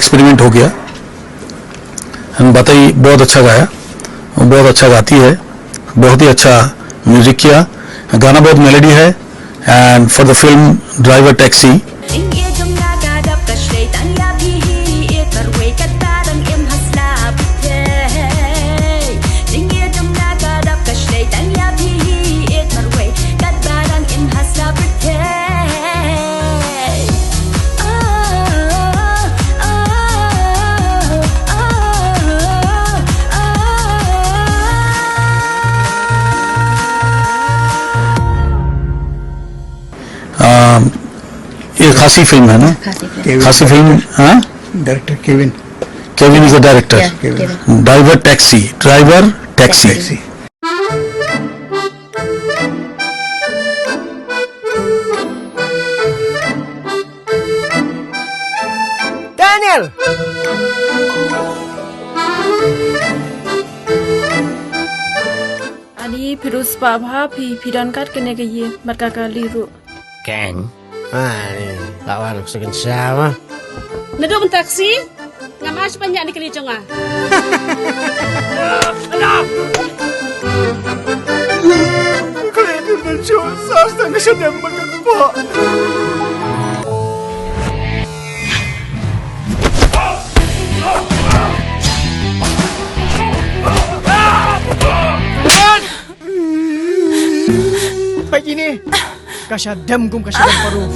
एक्सपेरिमेंट हो गया। हम बताई बहुत अच्छा गाया, बहुत अच्छा गाती है, बहुत ही अच्छा म्यूजिक किया, गाना बहुत मेलोडी है। And for the film driver taxi, ये खासी फिल्म है ना, खासी फिल्म। हाँ, director Kevin is the director. Driver taxi, Daniel. Ali Pirus Babha Pidan kat kene ke ye marka kali ru. Keng. Ni lawan sekian siapa? Nadok taksi? Ngamas banyak ni kali jonga. Kali itu mencuat sas dan kesedang mengempak. Pagi ni, kasih dam gum kasih dam paru.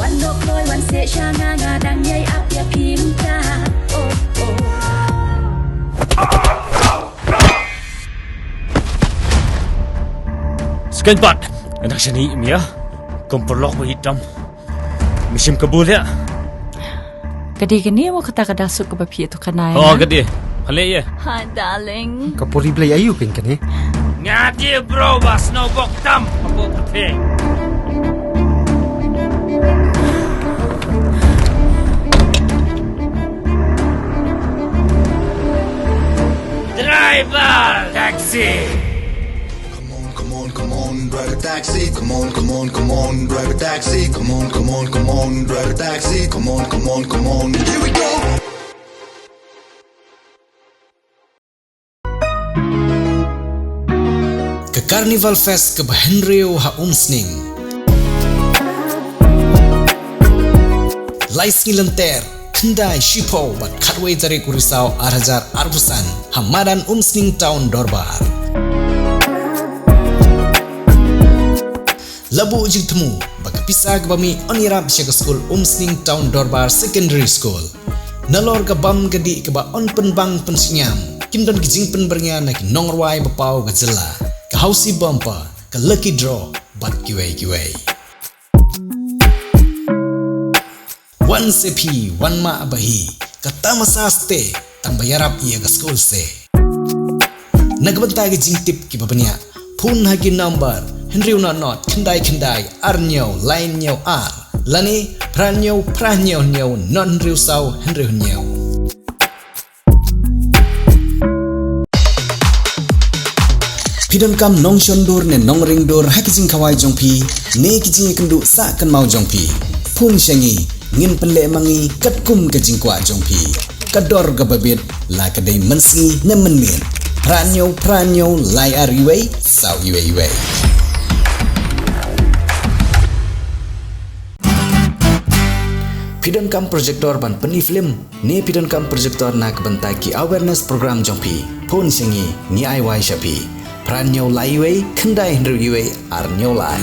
One look boy, one say shanga ngadang yai up ya bynta. Sekian part, anak sini Mia, komporlok hitam, musim kabul ya. Kadi kini mau kata kada suka bapi itu kanai. Oh kadi, hale ya. Hi darling. Kapuri play ayu kan ni? Ngati bro bas no bok tam, apa putih. Draibar taxi. Come on, drive a taxi. Come on, drive a taxi. Come on, drive a taxi. Come on. Here we go. Ke Carnival Fest ke Bahenreo ha Sning. Laisngi lenter, Khyndiat Shipo bat khatway jari kurisau 8,000 arbusan hamadan Sning Town Draibar. Labu ujig temu bak pisah bami onirap syaga school Sning Town Draibar Secondary School. Nalor ke bam gedi ke ba on penbang pensinyam. Kindon gijing penbernya nak nongruai bapau gejela. Ke hausi bumper, ke lucky draw bat kiwai. One sepi, one ma abahi. Kata masaste tang bayarap iya ke school se. Nagbanta gijing tip ki babanya. Phun hagi number Henry not Khyndiat arnyo line nyo ar lani pranyo non Henry sau Henry nyo. Pidon kam nong shondur ne nong ringdur hakijing kawai jongpi ne kijing kendu sa kan mau jongpi phun Sngi ngin pele mangi katkum kajing kwa jongpi kador gababit la kadai mensi ne menmin pranyo lai ariwei sau iwei. Pidon kam projector ban peni film ne pidon kam projector nak bentai ki awareness program jongpi phun Sngi ni ai wai shapi pranyo lai wei Khyndiat Henry wei arnyo lai.